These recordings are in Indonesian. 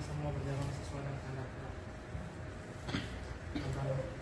semua berjalan sesuai dengan kehendak Allah.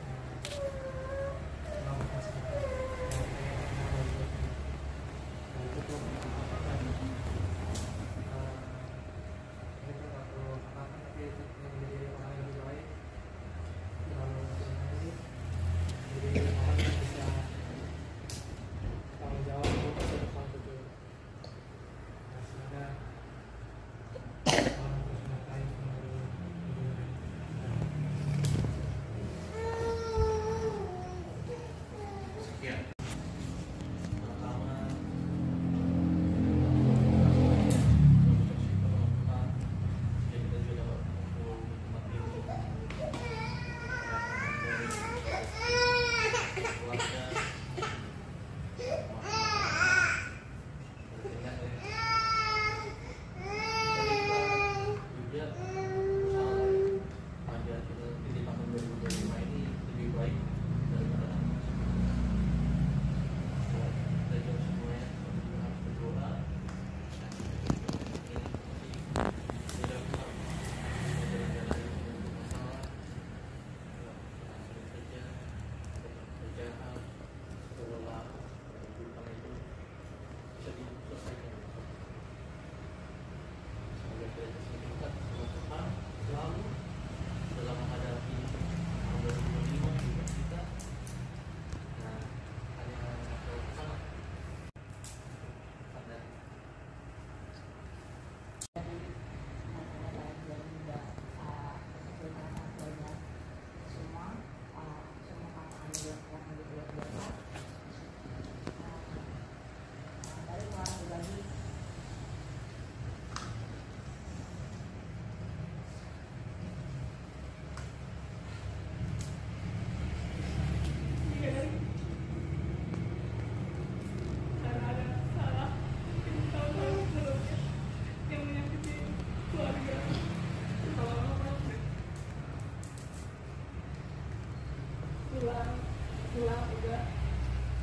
pulang juga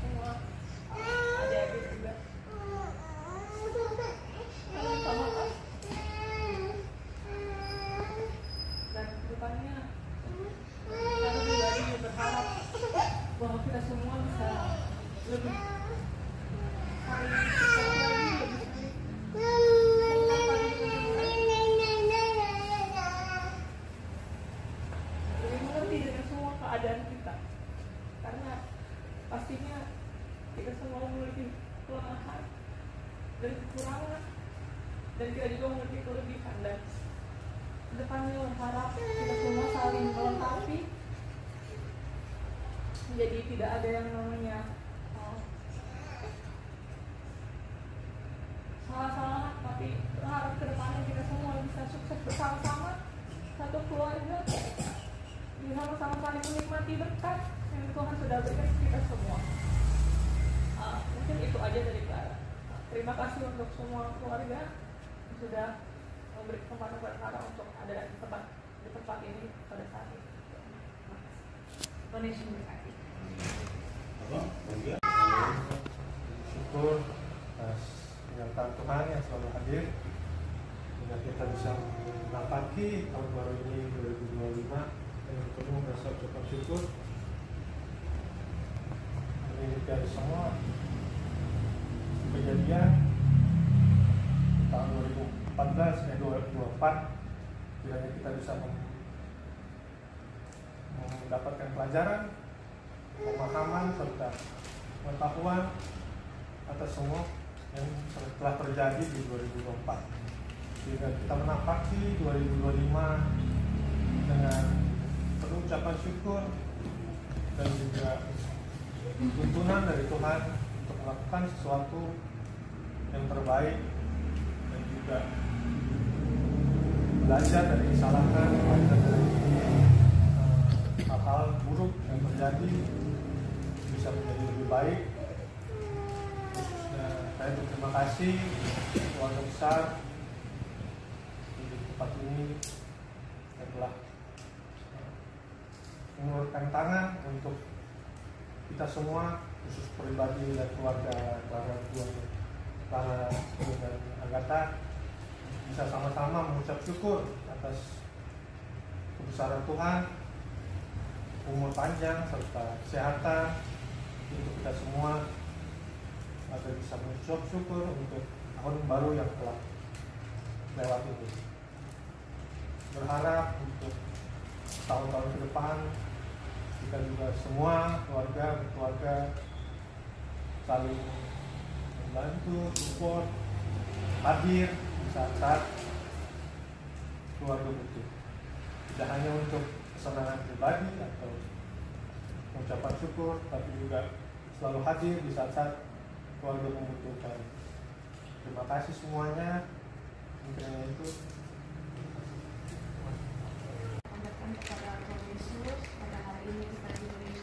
semua adik-adik juga minta maaf dan kedepannya saya pribadi berharap bahwa kita semua bisa lebih saling support lagi, lebih mengerti dengan semua keadaan kita, karena pastinya kita semua memiliki kelemahan dan kekurangan, dan kita juga memiliki kelebihan, dan kedepannya berharap kita semua saling melengkapi, jadi tidak ada yang namanya salah-salah, tapi berharap kedepannya kita semua bisa sukses bersama-sama, satu keluarga, bisa sama-sama saling menikmati berkat yang Tuhan sudah berikan kita semua. Mungkin itu aja dari Clara. Terima kasih untuk semua keluarga yang sudah memberi kesempatan kepada Clara untuk ada di tempat ini pada saat ini. Terima kasih. Berkati. Syukur atas penyertaan Tuhan yang selalu hadir sehingga kita bisa menapaki tahun baru ini 2025 dengan penuh rasa ucapan syukur. Ini dari semua kejadian tahun 2014 dan 2024 kiranya kita bisa mendapatkan pelajaran, pemahaman serta pengetahuan atas semua yang telah terjadi di 2024 sehingga kita menapaki 2025 dengan penuh ucapan syukur dan juga tuntunan dari Tuhan untuk melakukan sesuatu yang terbaik dan juga belajar dari kesalahan, belajar dari hal-hal buruk yang terjadi bisa menjadi lebih baik. Khususnya saya berterima kasih keluarga besar di tempat ini yang telah mengulurkan tangan untuk kita semua, khusus pribadi dan keluarga Clara dan Agatha, bisa sama-sama mengucap syukur atas kebesaran Tuhan, umur panjang serta kesehatan untuk kita semua, agar bisa mengucap syukur untuk tahun baru yang telah lewat ini. Berharap untuk tahun-tahun ke depan kita juga semua keluarga saling membantu, support, hadir di saat-saat keluarga butuh. Tidak hanya untuk kesenangan pribadi atau ucapan syukur, tapi juga selalu hadir di saat-saat keluarga membutuhkan. Terima kasih semuanya. Mungkin itu. Panjatkan kepada Tuhan Yesus, pada hari ini kita diberi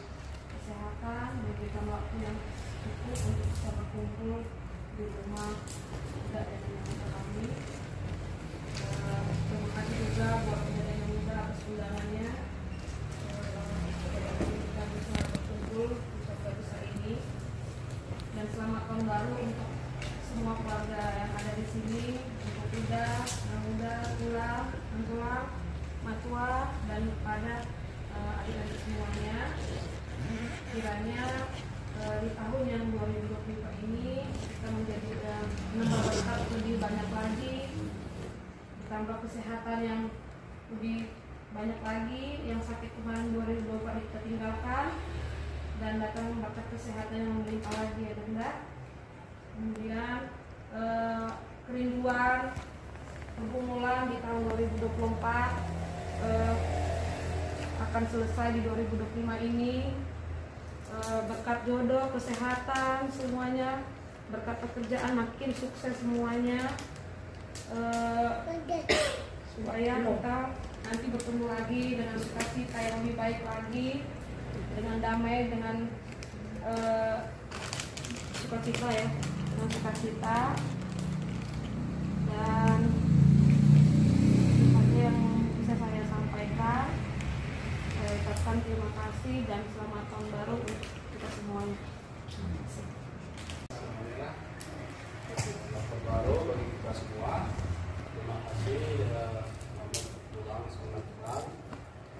kesehatan, diberikan waktu yang cukup untuk bisa berkumpul di rumah tidak dan yang kami. Terima kasih juga buat kejadian yang muda atas undangannya. Kita bisa berkumpul di kota besar ini. Dan selamat tahun baru untuk semua keluarga yang ada di sini, untuk Ida, Muda, Tulang, Antulang, Matua, dan kepada adik-adik semuanya. Kiranya di tahun yang 2024 ini kita menjadi menambah berkat lebih banyak lagi, ditambah kesehatan yang lebih banyak lagi, yang sakit kemarin 2024 kita tinggalkan, dan datang berkat kesehatan yang melimpah lagi ya Bunda. Kemudian kerinduan pergumulan di tahun 2024 akan selesai di 2025 ini. Berkat jodoh, kesehatan semuanya, berkat pekerjaan makin sukses semuanya, supaya kita nanti bertemu lagi dengan sukacita yang lebih baik lagi, dengan damai, dengan sukacita ya, dengan sukacita. Dan itu saja yang bisa saya sampaikan. Saya ucapkan terima kasih dan selamat tahun baru untuk kita semuanya. Terima kasih. Tahun baru bagi kita semua. Terima kasih selamat pulang, selamat pulang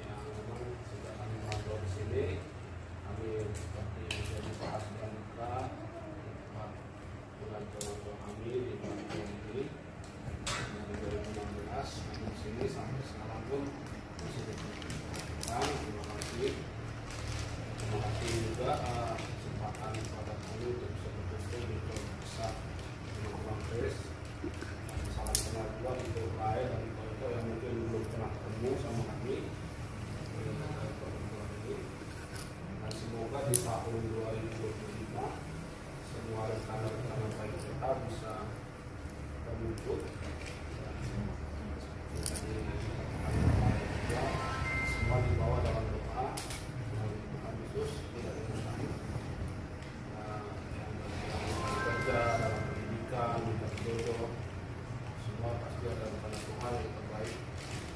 yang memang sudah kami ngobrol di sini. Kami seperti menjadi bahas dan buka tempat bulan keluarga kami di bulan ini dari 2016 di sini sampai sekarang pun masih terus. Terima kasih. Terima kasih juga kesempatan kepada kami untuk bisa berkumpul di keluarga besar Bang Chris. Salam kenal juga untuk lain dan keluarga yang mungkin belum pernah ketemu sama kami dan semoga di tahun 2025 semua rencana-rencana baik kita bisa terwujud dan semua dibawa dalam doa dan Tuhan Yesus tidak mustahil. Yang bekerja dalam pendidikan, jodoh, semua pasti ada rencana Tuhan yang terbaik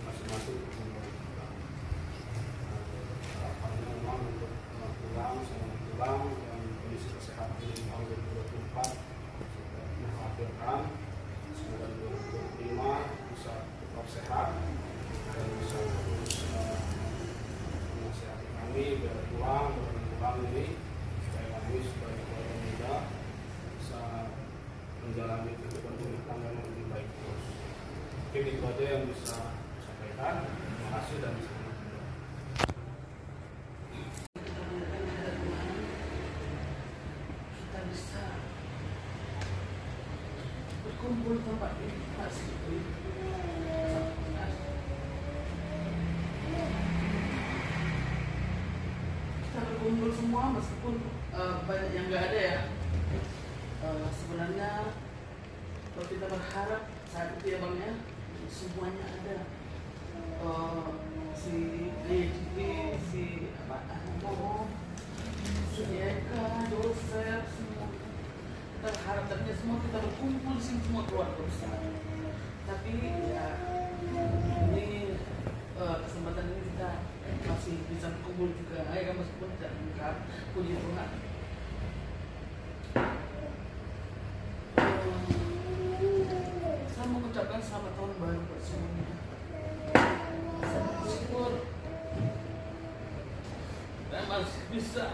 masing-masing untuk membuat kita. Harapannya memang untuk pulang yang kondisi kesehatan di tahun 2024 sudah mengkhawatirkan. Semoga 2025 bisa tetap sehat dan bisa terus menasihati kami biar pulang ini supaya kami sebagai keluarga muda bisa menjalani kehidupan rumah tangga yang lebih baik terus. Mungkin itu aja yang bisa sampaikan. Terima kasih dan selamat tinggal. Kita bisa berkumpul tempat ini masih kita berkumpul semua meskipun banyak yang nggak ada ya. Sebenarnya kalau kita berharap saat itu ya Bang ya, semuanya ada. Si DJP, si si Eka, Joseph, semua kita berharap tadinya semua kita berkumpul di sini semua keluarga besar. Tapi ya ini kesempatan ini kita masih bisa berkumpul juga ya kan, meskipun tidak lengkap, puji Tuhan. Saya mengucapkan selamat tahun baru buat semuanya. masih bisa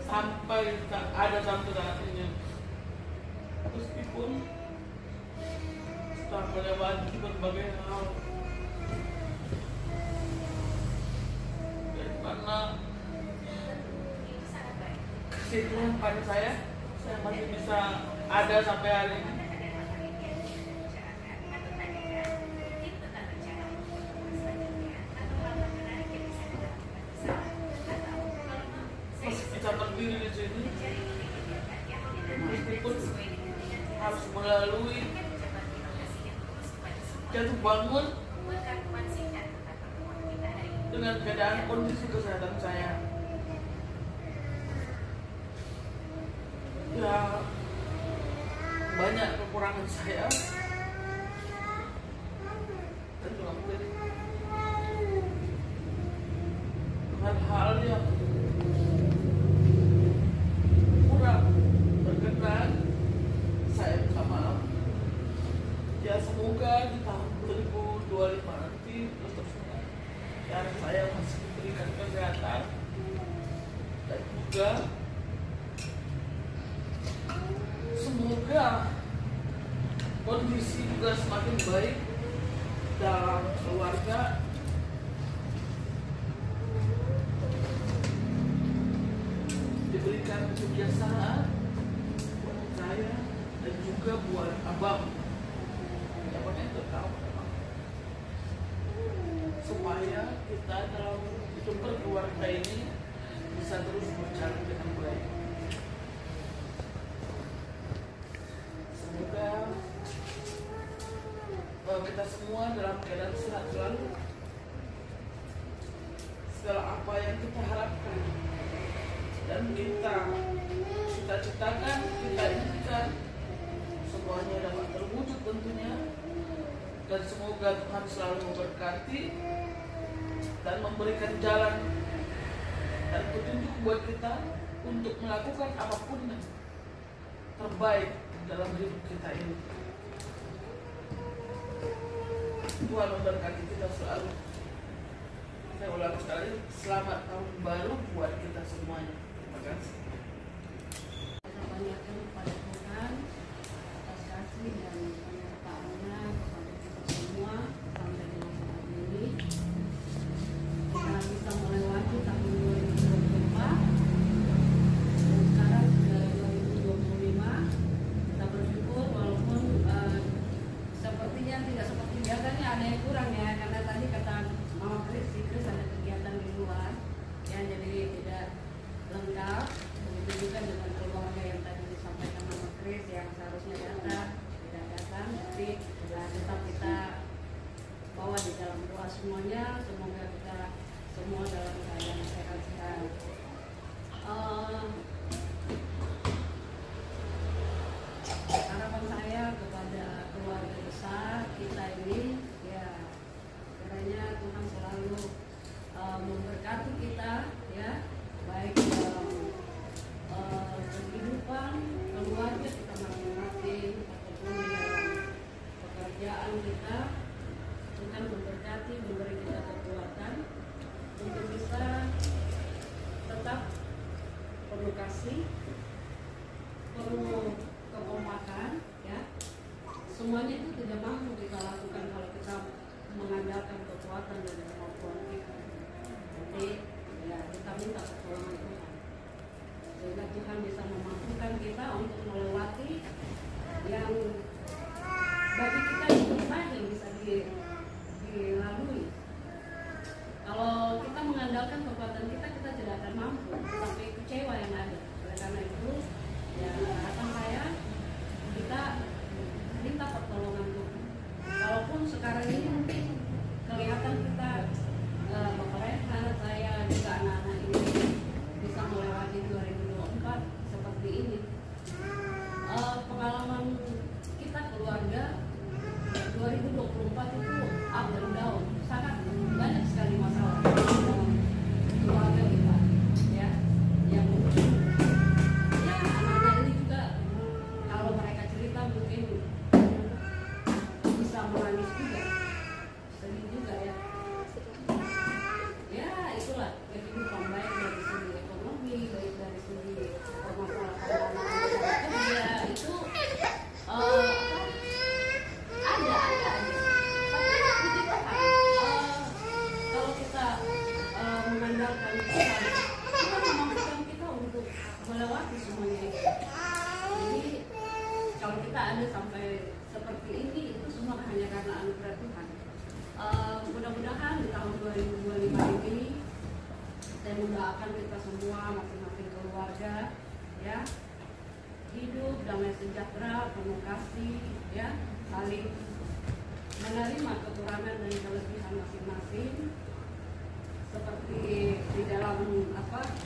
sampai ada sampai saat ini, meskipun setelah melewati berbagai hal, dari mana kesedihan pada saya masih bisa ada sampai hari ini. Masih bisa berdiri di sini, meskipun harus melalui jatuh bangun dengan keadaan kondisi kesehatan saya. Ya, banyak kekurangan saya dan juga mungkin hal-hal yang kurang berkenan, saya minta maaf. Ya, semoga di tahun 2025 nanti seterusnya yang saya masih diberikan kesehatan dan juga semoga kondisi juga semakin baik dalam keluarga, diberikan kebiasaan buat saya dan juga buat abang yang itu tahu supaya kita dalam hidup berkeluarga ini bisa terus berjalan dengan baik. Semoga kita semua dalam keadaan sehat selalu. Segala apa yang kita harapkan dan kita cita-citakan, kita inginkan, semuanya dapat terwujud tentunya. Dan semoga Tuhan selalu memberkati dan memberikan jalan dan petunjuk buat kita untuk melakukan apapun yang terbaik dalam hidup kita ini. Tuhan memberkati kita selalu. Saya ulang sekali, selamat tahun baru buat kita semuanya. Terima kasih. Kita banyakkan kepada Tuhan atas kasih dan penyertaannya kepada kita semua sampai dengan saat ini. Kita bisa melewati tahun 2024 dan sekarang sudah 2025. Kita bersyukur walaupun sepertinya tidak seperti biasanya, ada yang kurang ya, karena tadi kata Mama Kris ada kegiatan di luar ya, jadi tidak lengkap. Begitu juga dengan keluarga yang tadi disampaikan Mama Kris yang seharusnya datang tidak datang, tapi tetap kita bawa di dalam doa semuanya. Semoga kita semua dalam keadaan sehat-sehat. Harapan saya kepada keluarga besar kita ini, ya kiranya Tuhan selalu memberkati kita, ya, baik dalam kehidupan keluarga kita masing-masing ataupun di dalam pekerjaan kita. Tuhan memberkati, memberi kita kekuatan untuk bisa tetap penuh kasih, penuh kekompakan, ya. Semuanya itu tidak mampu kita lakukan kalau kita mengandalkan kekuatan dan kemampuan kita. Jadi ya kita minta pertolongan Tuhan, sehingga Tuhan bisa memampukan kita untuk melewati yang bagi kita itu mustahil bisa dilalui. Kalau kita mengandalkan kekuatan kita, kita tidak akan mampu, sampai kecewa yang ada. Oleh karena itu, ya harapan saya kita minta pertolongan Tuhan. Walaupun sekarang ini mungkin kelihatan kita Bapak Rehan, saya juga anak-anak ini bisa melewati 2024 seperti ini. Pengalaman kita keluarga 2024 itu kita ada sampai seperti ini itu semua hanya karena anugerah Tuhan. Mudah-mudahan di tahun 2025 ini saya mendoakan kita semua masing-masing keluarga ya hidup damai sejahtera, penuh kasih, ya saling menerima kekurangan dan kelebihan masing-masing seperti di dalam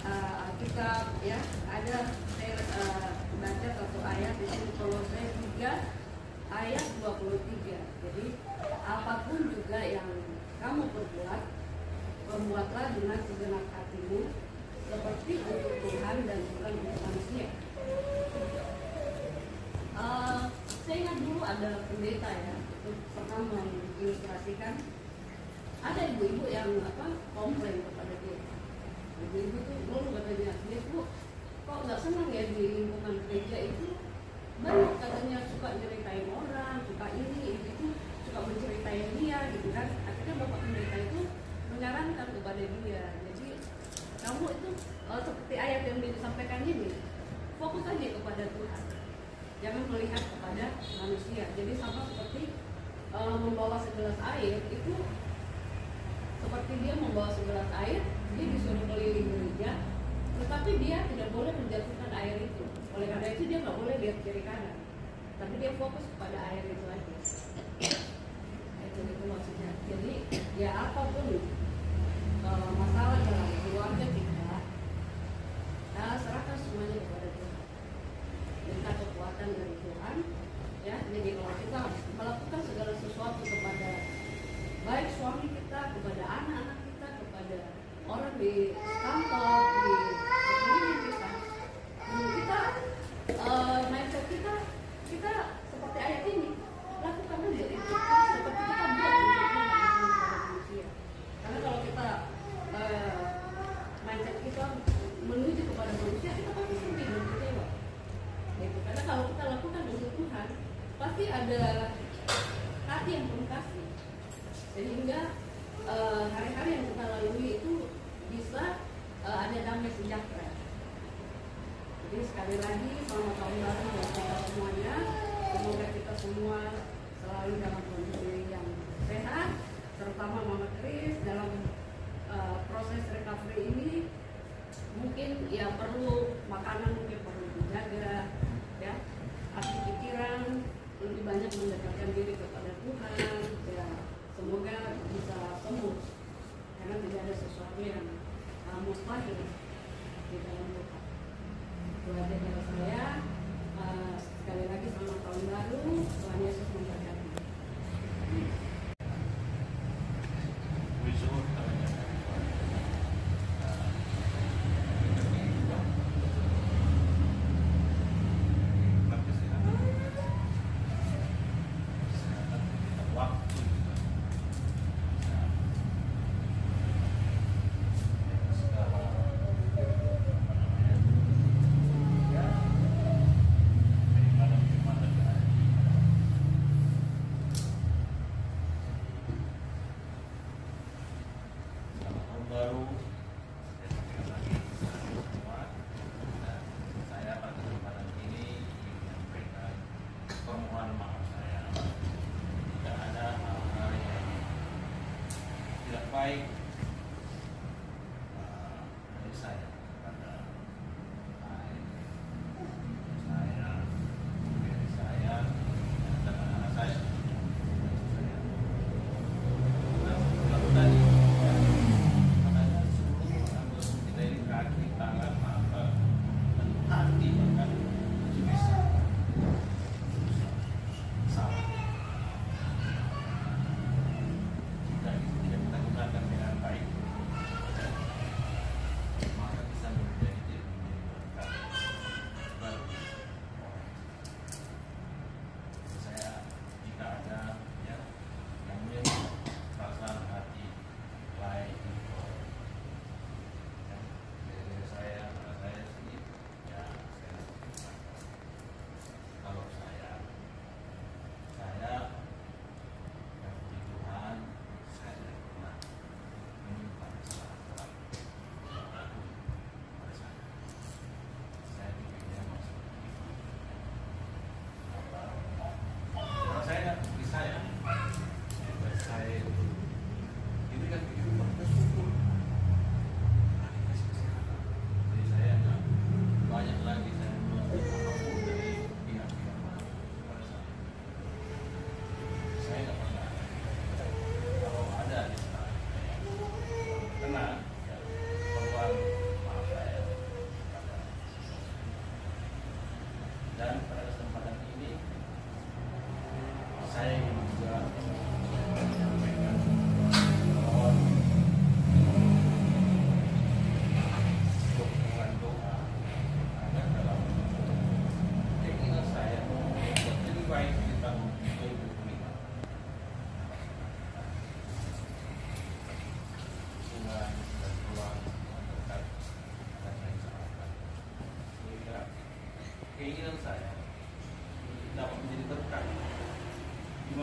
Alkitab ya ada saya baca satu ayat di sini Kolose 3 ayat 23. Jadi apapun juga yang kamu perbuat, perbuatlah dengan segenap hatimu seperti untuk Tuhan dan bukan untuk manusia. Saya ingat dulu ada pendeta ya, itu pernah mengilustrasikan ada ibu-ibu yang komplain kepada dia. Ibu-ibu tuh dulu katanya, dia tuh kok nggak senang ya di lingkungan gereja itu banyak katanya suka ceritain orang, suka ini itu, suka menceritain dia gitu kan. Akhirnya bapak pendeta itu menyarankan kepada dia, jadi kamu itu seperti ayat yang disampaikan ini, fokus aja kepada Tuhan, jangan melihat kepada manusia. Jadi sama seperti membawa segelas air itu, seperti dia membawa segelas air, dia disuruh keliling gereja, tetapi dia tidak boleh menjatuhkan air itu. Oleh karena itu dia nggak boleh lihat kiri kanan, tapi dia fokus kepada air itu aja. Itu maksudnya. Jadi ya apapun masalah dalam keluarga kita serahkan semuanya kepada Tuhan, minta kekuatan dari Tuhan ya. Jadi kalau kita melakukan segala sesuatu kepada baik suami kita, kepada anak-anak kita, kepada orang di kantor, di sekeliling kita, mindset kita seperti ayat ini, lakukan aja itu seperti kita buat untuk manusia. Karena kalau kita mindset kita menuju kepada manusia, kita pasti sedih dan kecewa. Gitu. Karena kalau kita lakukan untuk Tuhan, pasti ada hati yang penuh kasih, sehingga hari-hari yang kita lalui itu bisa ada damai sejahtera. Jadi sekali lagi selamat tahun baru buat kita semuanya. Semoga kita semua selalu dalam kondisi yang sehat, terutama Mama Kris dalam proses recovery ini. Mungkin ya perlu makanan, mungkin perlu dijaga ya, hati pikiran lebih banyak mendekatkan diri kepada Tuhan ya. Semoga bisa sembuh, karena tidak ada sesuatu yang mustahil di dalam Tuhan. Itu aja dari saya. Sekali lagi selamat tahun baru, Tuhan Yesus memberkati. baik dari saya kepada saya dan anak saya. Makanya seluruh anggota kita ini kaki, tangan, mata, dan hati bahkan bisa salah. Jika itu tidak kita gunakan dengan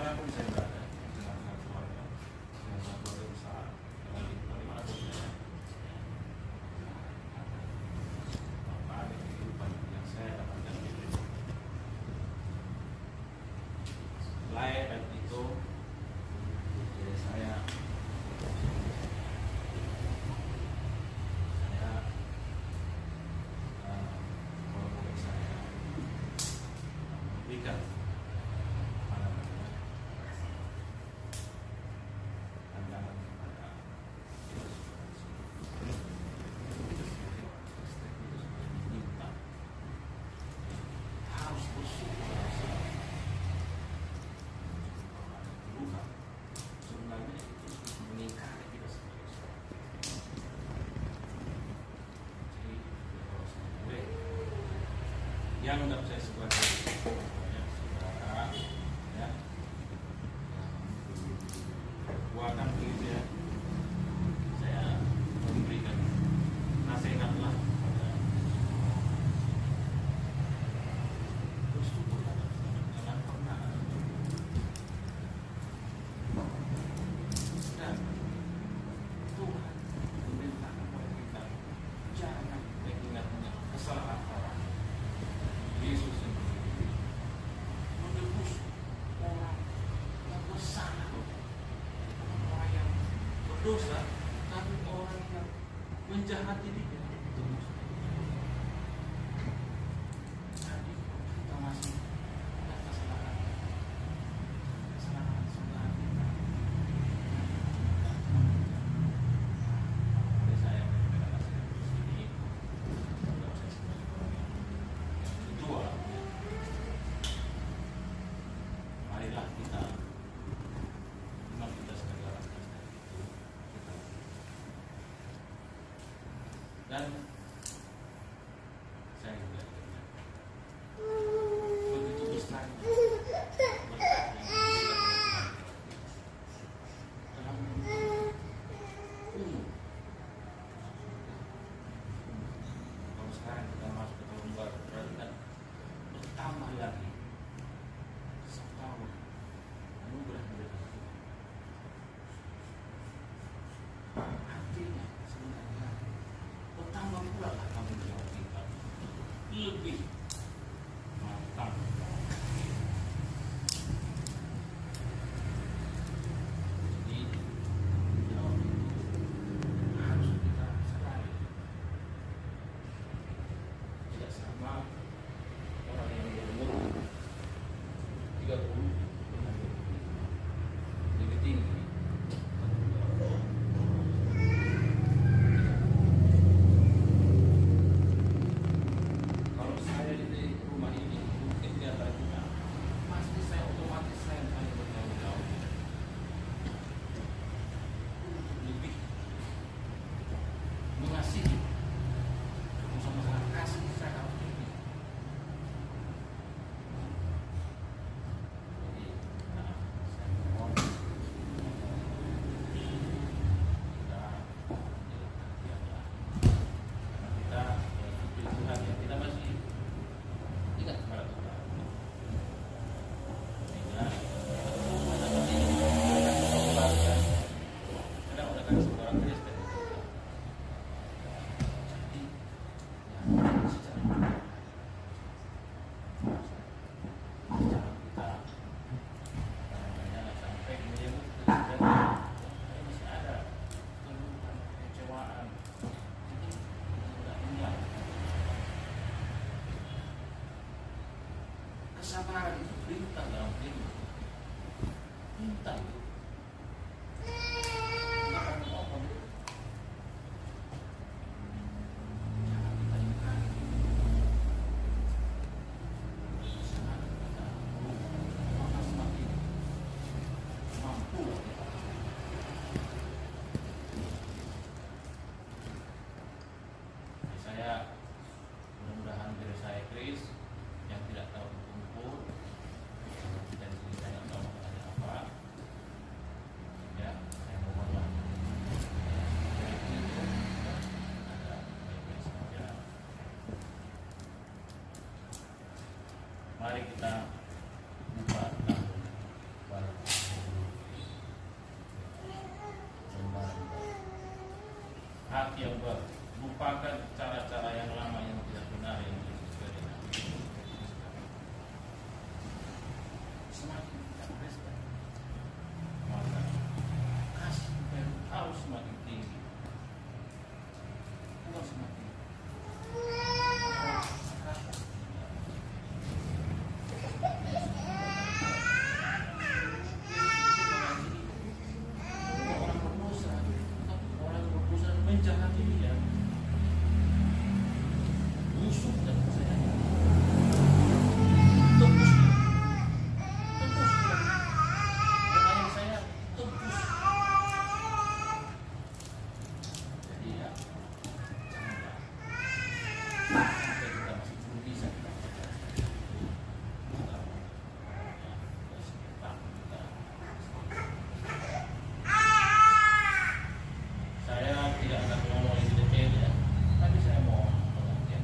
dimanapun saya berada dengan keluarga besar dengan dimanapun saya apa ada kehidupan yang saya dapatkan di hidup. Selain itu saya berikan pandangan kepada minta harus bersyukur Tuhan sebenarnya itu mengingkari kita sebagai seorang. Jadi kalau saya boleh yang dapat saya sebagai kuatkan diri saya memberikan nasihatlah pada bersyukur jangan pernah dan Tuhan meminta kepada kita jangan mengingat-ingat kesalahan orang. Yesus sendiri menebus orang yang bersalah, orang yang berdosa, tapi orang yang menjahati dia itu musuh. Jadi kita masih ada kesalahan kesalahan kita. Oleh saya memberikan nasihat di sini, sebab saya sebagai orang yang kedua, marilah kita memang kita sebagai orang Kristen itu kita dan saya juga ingat begitu besar berkat yang diberikan dalam umum. Kalau sekarang kita masuk ke tahun baru, berarti kan bertambah lagi setahun anugerah dari Tuhan. Artinya sebenarnya bertambah pula lah tanggung jawab kita lebih matang. Jadi tanggung jawab itu harus kita sadari. Tidak sama orang yang berumur 30 dengan 25 lebih tinggi. Kalau saya di rumah ini mungkin di antara kita pasti saya otomatis saya paling bertanggung jawab untuk lebih mengasihi, sama-sama kasih saya harus lebih. Jadi, saya mohon kita hati-hatilah karena kita seperti Tuhan yang kita masih ingat kepada Tuhan. Sehingga kadang ada kan seorang Kristen. Jadi ya secara kita sampai menyebut Kristen masih ada keluhan, kekecewaan. Jadi kita ingat kesabaran itu perintah dalam hidup. Minta itu. Jangan ngomong. Jangan kita ingkari. Jangan kita maka semakin mampu kita. Saya mudah-mudahan diri saya Kris yang tidak tahu berkumpul dan saya tidak tahu ada apa, ya saya mohonlah dari itu ada baik-baik saja. Mari kita buka tahun baru. melupakan cara-cara yang lama yang tidak benar yang sesuai dengan semakin kita Kristen, maka kasih baru harus semakin tinggi, bukan semakin menjahati dia, musuh dan saya tembus dia, orang yang saya tembus. Jadi ya, janganlah sampai kita masih belum bisa kita saya tidak akan ngomong lebih detail ya, tapi saya mau pengertian.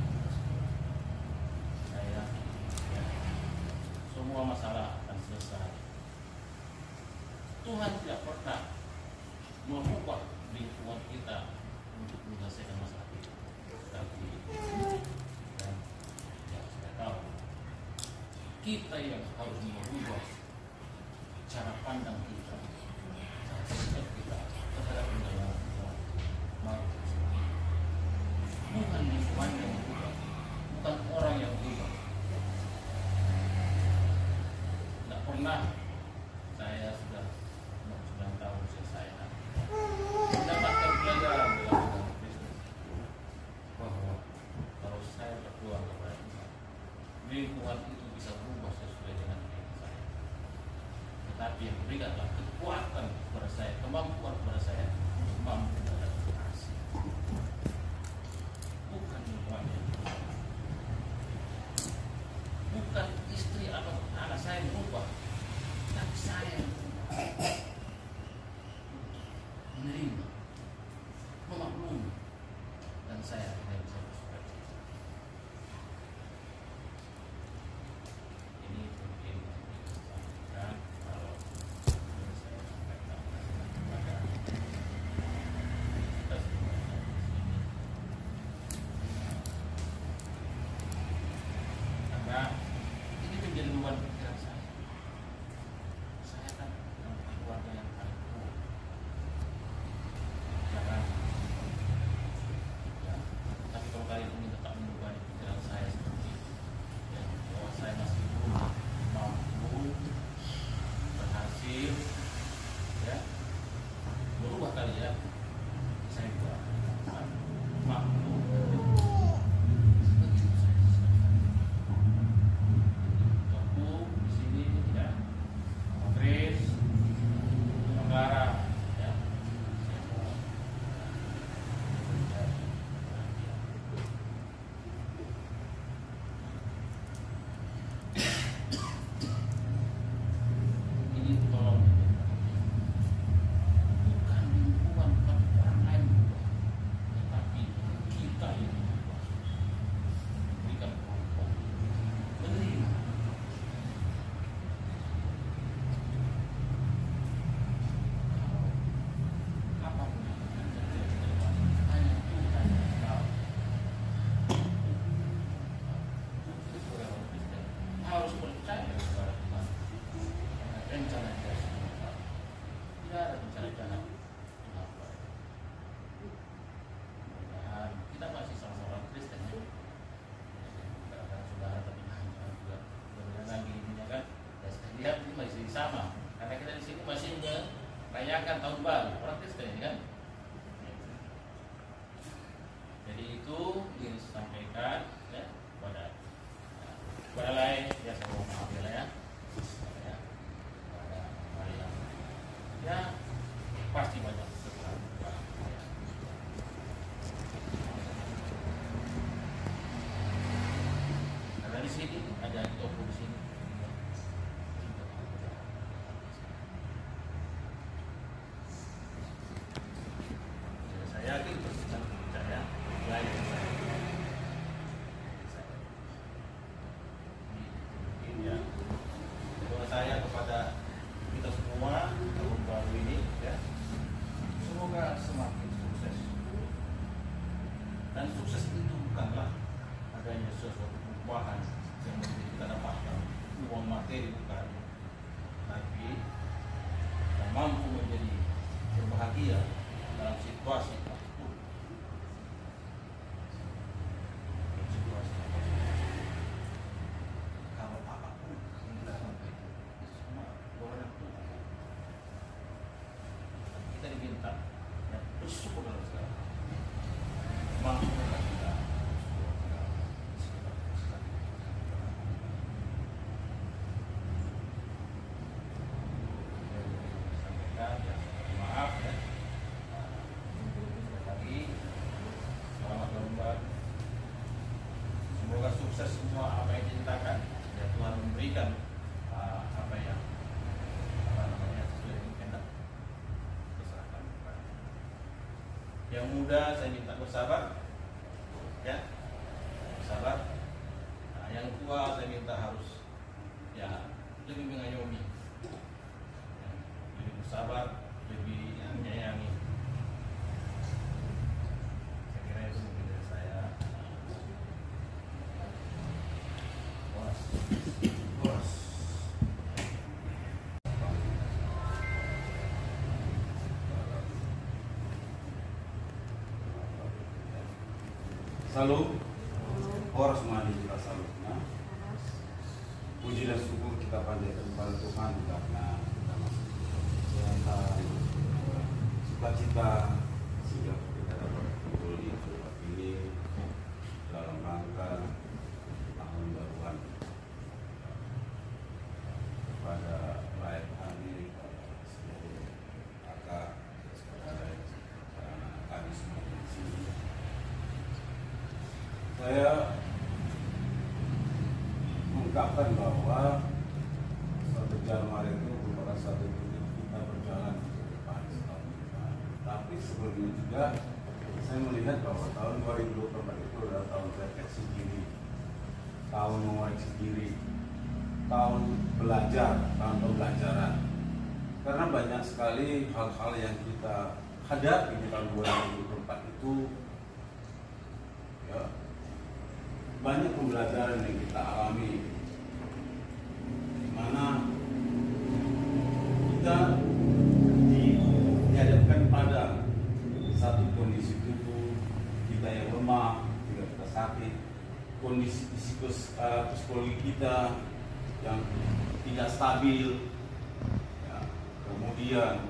Saya ya, semua masalah akan selesai. Tuhan tidak pernah mengubah lingkungan kita untuk menyelesaikan masalah itu. Tapi dan ya, saya tahu kita yang harus mengubah cara pandang kita, cara sikap kita terhadap dunia. Bukan lingkungan yang berubah, bukan orang yang berubah. Tidak pernah saya sudah 9 tahun usia saya mendapatkan pelajaran dalam agama Kristen bahwa kalau saya berdoa kepada Tuhan, lingkungan itu bisa berubah sesuai dengan keinginan saya. Tetapi yang berikanlah kekuatan kepada saya, kemampuan kepada saya untuk mampu beradaptasi. Bukan lingkungannya, bukan istri atau anak saya yang berubah, tapi saya yang berubah. Menerima, memaklumi, dan saya tidak bisa bersuka cita. Ini mungkin disampaikan kalau saya sampaikan kepada kita semua di sini. Karena ini menjadi beban pikiran saya. Saya kan keluarga yang paling tua. Jangan ya, tapi kalau kalian ingin tetap membebani pikiran saya seperti itu, ya, bahwa saya masih belum mampu berhasil ya berubah kalian, saya juga mampu begitu saya Tunggu di sini ya, Chris, Clara ya, saya mohon ini tolong bukan lingkungan, bukan orang lain berubah, tetapi kita yang berubah. Berikan kemampuan menerima. Apapun yang akan terjadi ke depan, hanya Tuhan yang tahu. Kita sebagai orang Kristen harus percaya kepada Tuhan. Karena rencana Dia semua tahu. Tidak ada rencana jahat Tuhan buat. Mudah-mudahan kita masih sama-sama orang Kristen ya. Kadang-kadang saudara tapi hanya juga mudah-mudahan lagi ininya kan. Ya saya lihat ini masih sama. Karena kita di sini masih merayakan tahun baru orang Kristen ini kan. Jadi itu ingin sampaikan ya kepada lain ya, saya mohon maaf ya ya. Kepada Maria ya pasti banyak kekurangan ya. Karena di sini ada toko di sini. Saya yakin percaya lain saya. Ini ya Yang muda saya minta bersabar, ya, bersabar. Nah, yang tua saya minta harus ya lebih mengayomi, ya, lebih bersabar, lebih ya, menyayangi. Saya kira itu mungkin dari saya. Bos. Salut, horas mandi kita salutnya. Puji dan syukur kita panjatkan kepada Tuhan karena kita masih kesehatan, sukacita sehingga kita dapat berkumpul di tempat ini dalam rangka tahun baruan kepada rakyat kami, kepada seluruh kakak, saudara, kami semua di sini. Saya mengungkapkan bahwa 1 Januari itu merupakan satu titik kita berjalan ke depan setahun depan. Tapi sebelumnya juga saya melihat bahwa tahun 2024 itu adalah tahun refleksi diri, tahun mengoreksi diri, tahun belajar, tahun pembelajaran. Karena banyak sekali hal-hal yang kita hadapi di tahun 2024 itu, ya, banyak pembelajaran yang kita alami, di mana kita dihadapkan pada satu kondisi tubuh kita yang lemah, tidak kita sakit, kondisi psikologi kita yang tidak stabil, ya, kemudian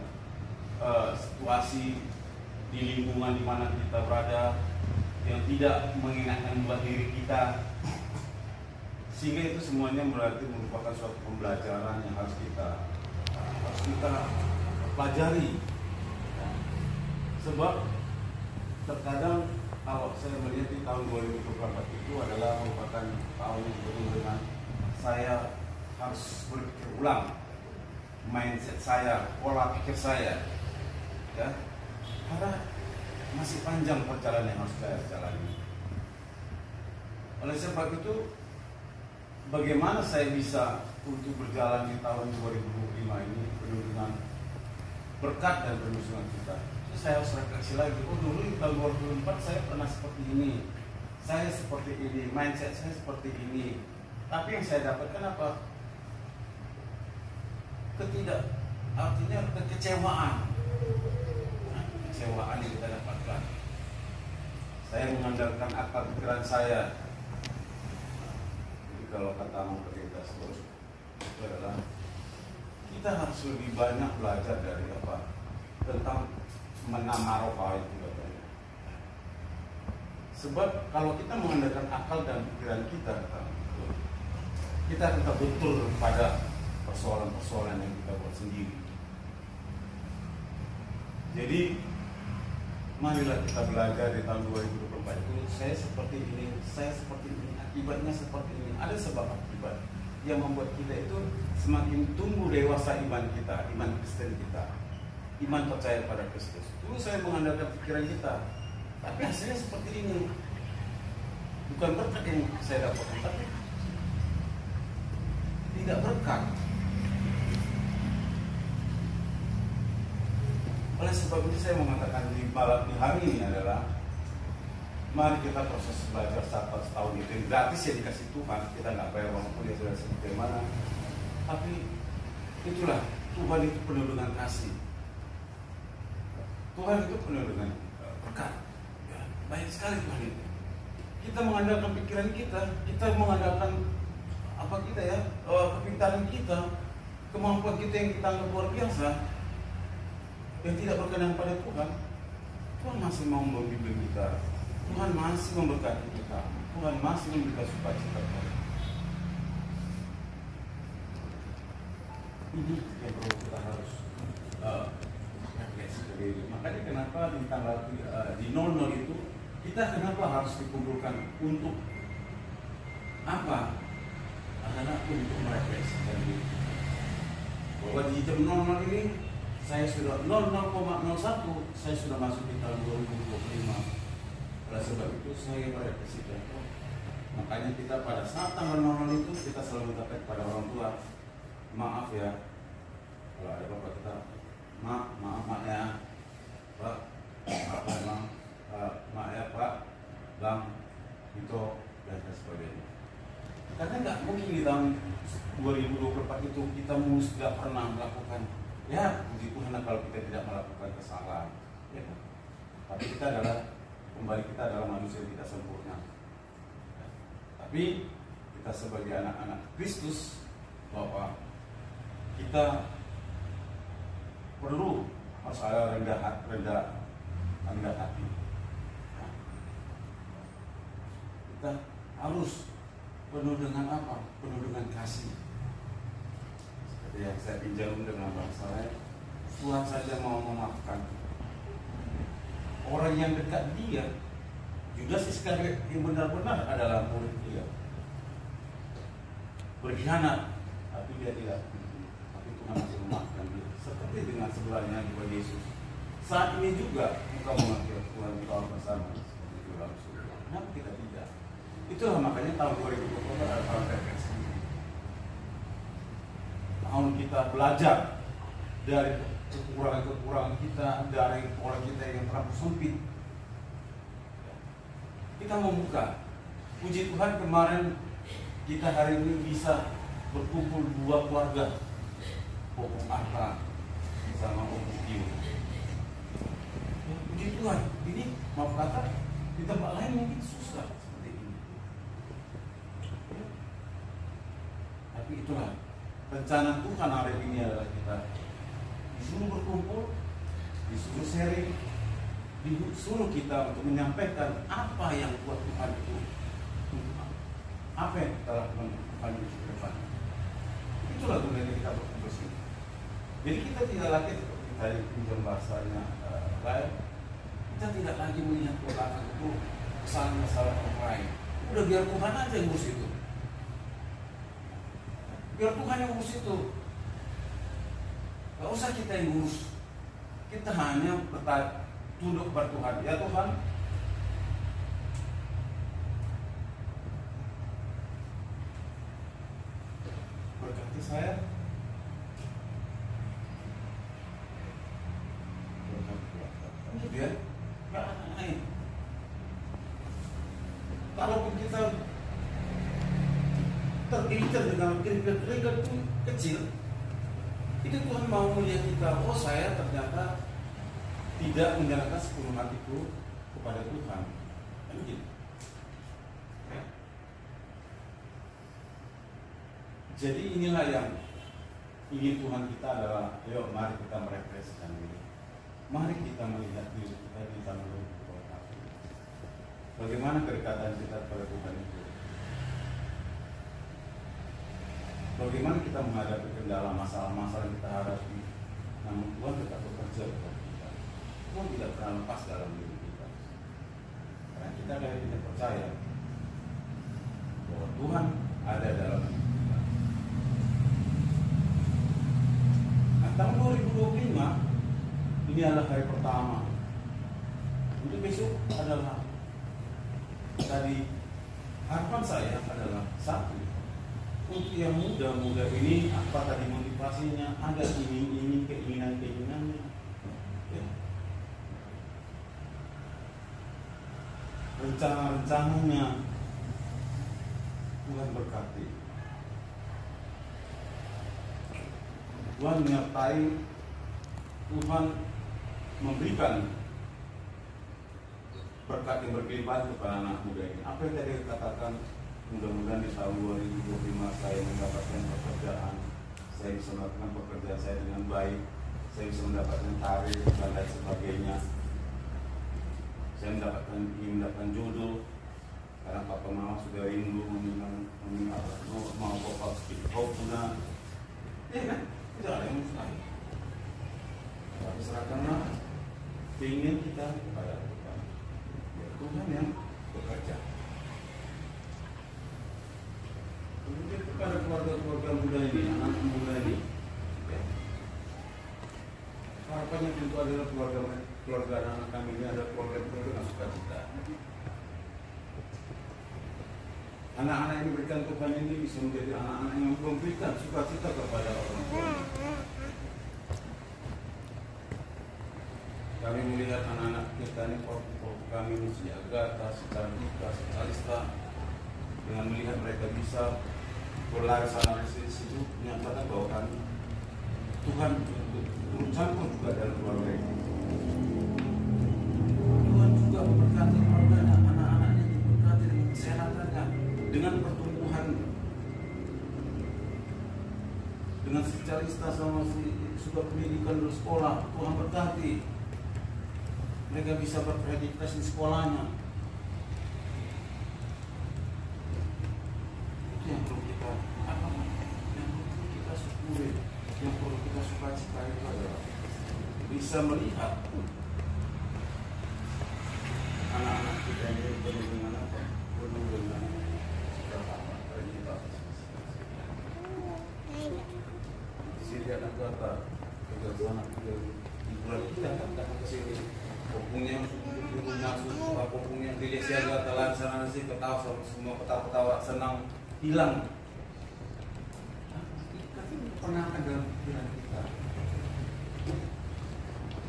situasi di lingkungan di mana kita berada yang tidak mengenakan buat diri kita, sehingga itu semuanya berarti merupakan suatu pembelajaran yang harus kita pelajari. Sebab terkadang kalau saya melihat di tahun 2024 itu adalah merupakan tahun yang penuh dengan saya harus berpikir ulang mindset saya, pola pikir saya, ya, karena masih panjang perjalanan yang harus saya jalani. Oleh sebab itu, bagaimana saya bisa untuk berjalan di tahun 2025 ini penuh dengan berkat dan penuh dengan kita? Itu saya harus refleksi lagi. Oh, dulu di tahun 2024 saya pernah seperti ini, saya seperti ini, mindset saya seperti ini. Tapi yang saya dapatkan apa? Artinya kekecewaan. Kecewaan yang kita dapatkan. Saya mengandalkan akal pikiran saya. Jadi kalau kata Memperdeka terus itu adalah kita harus lebih banyak belajar dari apa? Tentang menamarofa itu katanya. Sebab kalau kita mengandalkan akal dan pikiran kita tetap betul pada persoalan-persoalan yang kita buat sendiri. Jadi marilah kita belajar di tahun 2024 itu saya seperti ini, akibatnya seperti ini. Ada sebab akibat yang membuat kita itu semakin tumbuh dewasa iman kita, iman Kristen kita, iman percaya pada Kristus. Dulu saya mengandalkan pikiran kita, tapi hasilnya seperti ini. Bukan berkat yang saya dapatkan, tapi tidak berkat. Oleh sebab itu saya mengatakan di malam di hari ini adalah mari kita proses belajar setahun itu yang gratis ya dikasih Tuhan, kita nggak bayar uang kuliah sudah seperti mana, tapi itulah Tuhan itu penuh dengan kasih, Tuhan itu penuh dengan berkat, ya, baik sekali Tuhan itu. Kita mengandalkan pikiran kita mengandalkan apa kita ya, kepintaran kita, kemampuan kita yang kita anggap luar biasa, yang tidak berkenan pada Tuhan. Tuhan masih mau membimbing kita, Tuhan masih memberkati kita, Tuhan masih memberikan sukacita kita. Ini yang perlu kita harus refleksi diri. Makanya kenapa di tanggal di 00 itu kita kenapa harus dikumpulkan untuk apa? Adalah untuk merefleksikan diri. Bahwa di jam 00 ini saya sudah 0,01, saya sudah masuk di tahun 2025. Oleh sebab itu saya pada presiden. Makanya kita pada saat tanggal 00 itu kita selalu minta kepada orang tua, maaf ya, kalau ada bapak kita, maaf ya, Pak, maaf ya Bang, maaf ya Pak, Bang, itu dan sebagainya. Karena nggak mungkin di tahun 2024 itu kita mulus tidak pernah melakukan, ya puji Tuhan kalau kita tidak melakukan kesalahan, ya. Tapi kita adalah manusia yang tidak sempurna. Ya. Tapi kita sebagai anak-anak Kristus, bahwa kita perlu harus ada rendah hati. Ya. Kita harus penuh dengan apa? Penuh dengan kasih. Seperti yang saya pinjam dengan bahasa lain, Tuhan saja mau memaafkan. Orang yang dekat dia, Judas Iskariot yang benar-benar adalah murid dia, berkhianat, tapi dia tidak. Tapi Tuhan masih memaafkan dia. Seperti dengan sebelahnya juga Yesus. Saat ini juga kita mengakhiri Tuhan kita bersama seperti itu dalam surga. Kenapa kita tidak? Itulah makanya tahun 2020 adalah tahun refleksi. Tahun kita belajar dari kekurangan kita, dari orang kita yang terlalu sempit. Kita membuka. Puji Tuhan kemarin kita hari ini bisa berkumpul 2 keluarga, Pokok Arta sama Om Tio. Puji Tuhan, ini maaf kata di tempat lain mungkin susah seperti ini. Tapi itulah rencana Tuhan hari ini adalah kita disuruh berkumpul, disuruh sharing, disuruh kita untuk menyampaikan apa yang buat Tuhan itu, apa yang kita lakukan Tuhan itu ke depan. Itulah gunanya kita berkumpul sini. Jadi kita tidak lagi seperti tadi pinjam bahasanya lain, kita tidak lagi melihat ke belakang itu kesalahan orang lain. Udah biar Tuhan aja yang ngurus itu. Biar Tuhan yang ngurus itu. Gak usah kita yang ngurus. Kita hanya tunduk kepada Tuhan. Ya Tuhan, berkati saya. Biar gak naik. Kalaupun kita tergelincir dengan keringat itu kecil, itu Tuhan mau melihat kita, oh saya ternyata tidak menyerahkan sepenuh hatiku kepada Tuhan. Kan gitu. Ya. Jadi inilah yang ingin Tuhan kita adalah, ayo mari kita merefleksikan diri. Mari kita melihat diri kita di tahun 2021. Bagaimana kedekatan kita kepada Tuhan itu? Bagaimana kita menghadapi kendala masalah-masalah yang kita hadapi? Namun Tuhan tetap bekerja untuk kita. Tuhan tidak pernah lepas dalam diri kita. Karena kita dari kita percaya bahwa Tuhan ada dalam diri kita. Nah, tahun 2025 ini adalah hari pertama. Untuk besok adalah tadi harapan saya adalah satu. Untuk yang muda-muda ini, apa tadi motivasinya? Ada ini keinginan-keinginannya. Ya. Rencana-rencananya Tuhan berkati. Tuhan menyertai, Tuhan memberikan berkat yang berlimpah kepada anak muda ini. Apa yang tadi dikatakan, mudah-mudahan di tahun 2025 saya mendapatkan pekerjaan, saya bisa melakukan pekerjaan saya dengan baik, saya bisa mendapatkan karir dan lain sebagainya. Saya ingin mendapatkan jodoh, karena papa mama sudah rindu mau papa kau punya, ya kan? Tidak ada yang mustahil. Tapi serahkanlah keinginan kita kepada Tuhan. Ya, Tuhan yang bekerja. Kemudian kepada keluarga-keluarga muda ini, anak muda ini, ya. harapannya tentu adalah keluarga anak kami ini adalah keluarga dengan sukacita. Anak-anak yang diberikan Tuhan ini bisa menjadi anak-anak yang memberikan sukacita kepada orang tua. Kami melihat anak-anak kita ini, kami ini si Agatha, si Candika, si Calista, dengan melihat mereka bisa berlari sana di situ, menyatakan bahwa kami Tuhan turut campur juga dalam keluarga ini. Tuhan juga memberkati keluarga anak-anaknya, diberkati dengan kesehatannya, dengan pertumbuhan, dengan si Calista sama si sudah pendidikan di sekolah. Tuhan berkati mereka bisa berkreativitas di sekolahnya. Itu yang perlu kita yang perlu kita syukuri, yang perlu kita sukacita itu adalah bisa melihat anak-anak kita ini penuh dengan apa? Penuh dengan Syria dan Gaza, kegaduhan di bulan kita kan datang ke sini. Popungnya popungnya di Lesia telan sana nasi ketawa semua ketawa senang hilang. Tapi pernah ada pikiran kita.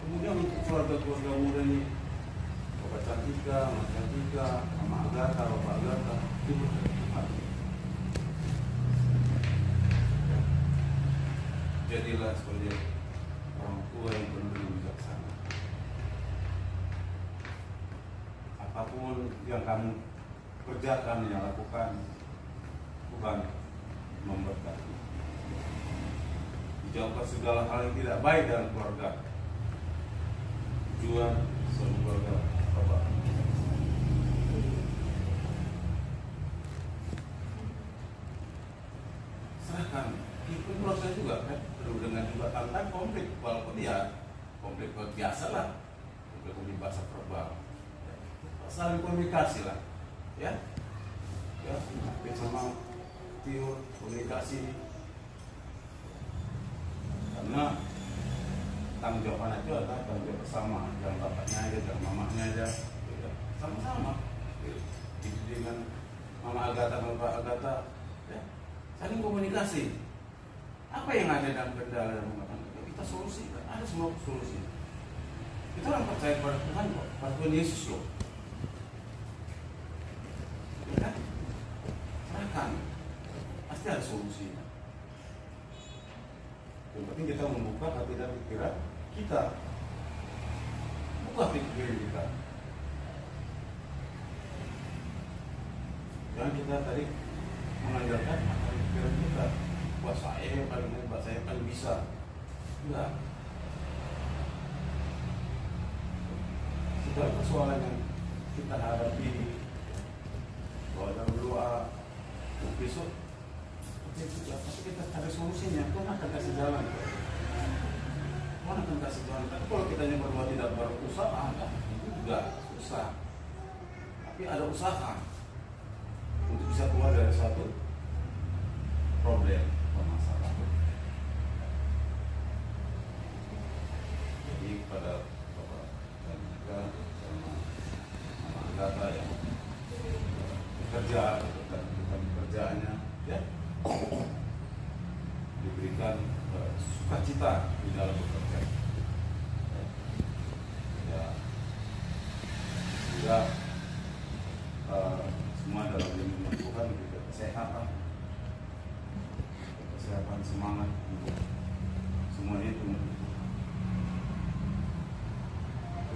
Kemudian untuk keluarga muda ini, Bapak Cantika, Mama Cantika, Mama Agatha, Bapak Agatha, itu berkat. Jadilah sebagai orang tua yang benar-benar bijaksana. Apapun yang kamu kerjakan, yang lakukan, Tuhan memberkati. Dijauhkan segala hal yang tidak baik dalam keluarga. Tujuan seluruh keluarga Bapak. Serahkan. Itu proses juga kan, perlu dengan juga tantangan konflik, walaupun ya konflik biasa lah, konflik bahasa verbal. Saling komunikasi lah, ya sama Tio komunikasi, karena tanggung jawab anak itu adalah tanggung jawab bersama, jangan bapaknya aja, jangan mamanya aja, ya. Sama-sama, itu dengan Mama Agatha, Bapak Agatha, ya. Saling komunikasi. Apa yang ada dalam kendala dan kita solusikan, ada semua solusi. Kita orang percaya pada Tuhan kok, pada Tuhan Yesus loh. Ya, serahkan, pasti ada solusinya. Yang penting kita membuka hati dan pikiran kita, buka pikiran kita. Jangan kita tadi mengajarkan pikiran kita, buat saya yang paling hebat, saya yang paling bisa. Enggak. Segala persoalan yang kita hadapi, kalau dalam doa besok pasti kita cari solusinya. Tuhan akan kasih jalan. Tuhan akan kasih jalan. Tapi kalau kita yang berdua tidak berusaha, itu juga susah. Tapi ada usaha untuk bisa keluar dari satu problem, masalah. Jadi pada Bapak dan juga sama Mama Agatha yang bekerja dan pekerjaannya, ya, diberikan sukacita di dalam bekerja. Ya, sehingga semua dalam lindungan Tuhan, juga kesehatan, semangat untuk semuanya itu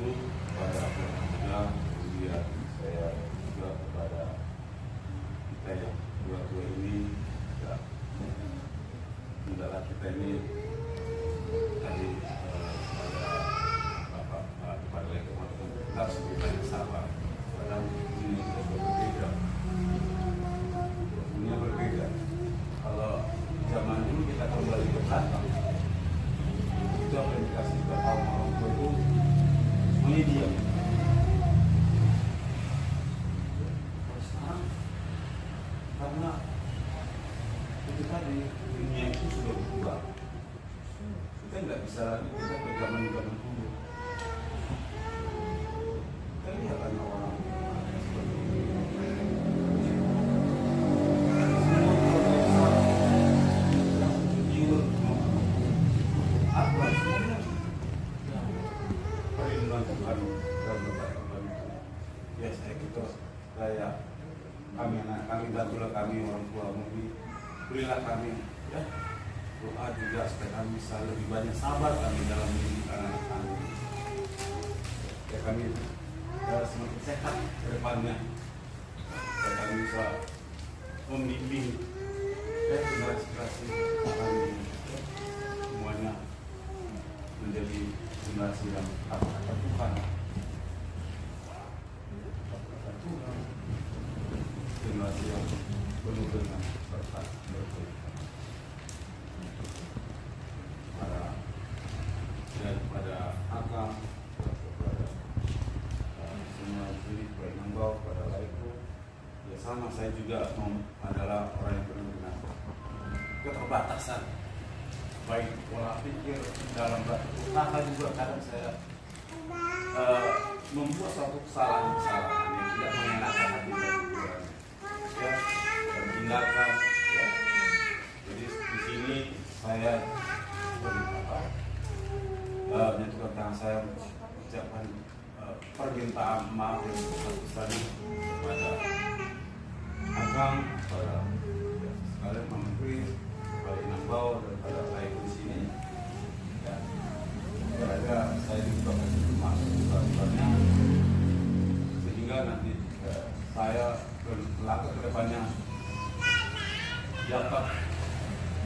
kepada keluarga, kemudian saya juga kepada kita yang dua-dua ini, ya, hendaklah kita ini tadi kepada Bapak kepada lingkungan kita harus lebih sabar. Kadang ini kita berbeda, dunia berbeda. Kalau zaman dulu kita kembali ke belakang, itu apa yang dikasih ke kaum orang tua itu semuanya diam. Kalau sekarang, karena itu tadi dunia itu sudah berubah, kita nggak bisa lagi kita ke zaman dulu. Kita lihat kan orang perlindungan Tuhan dan berkat Tuhan itu. Ya saya gitu, kayak kami anak kami, bantulah kami orang tua mungkin, berilah kami ya doa juga supaya kami bisa lebih banyak sabar kami dalam mendidik anak kami. Ya kami semakin sehat ke depannya, supaya kami bisa membimbing generasi kami semuanya menjadi generasi yang taat Tuhan. Generasi yang penuh dengan berkat kepada Akang, kepada semua juri, baik Nambau, kepada Laiku. Ya sama, saya juga adalah orang yang penuh dengan keterbatasan, baik pola pikir dalam usaha juga. Kadang saya membuat suatu kesalahan yang tidak mengenakan hati Tuhan, ya, dan tindakan, ya. Jadi di sini saya menyatukan tangan saya mengucapkan permintaan maaf yang besar-besarnya kepada Akang, kepada sekalian Mama Kris, kepada Nambau, dan kepada saya di sini. Ya, karena saya juga kasih maaf besar-besarnya sehingga nanti saya melangkah ke depannya dapat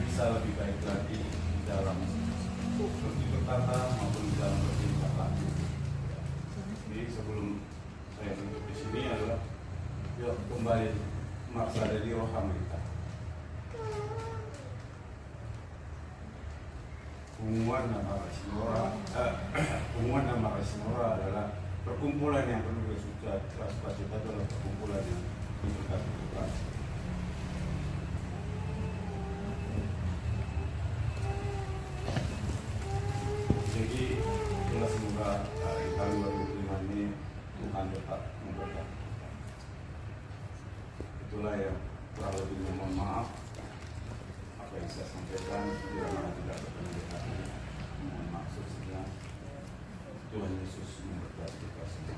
bisa lebih baik lagi di dalam berkata maupun di dalam bertindak lagi. Jadi sebelum saya duduk di sini adalah yuk kembali maksa dari roham kita. Pengumuman nama Rasimora adalah perkumpulan yang penuh sukacita, adalah perkumpulan yang diberkati Tuhan. Jadi itulah, semoga di tahun 2005 ini Tuhan tetap memberkati. Itulah yang kurang lebihnya, mohon maaf apa yang saya sampaikan bila mana tidak berkenan di hati. Mohon maaf sesungguhnya. Tuhan Yesus memberkati kita semua.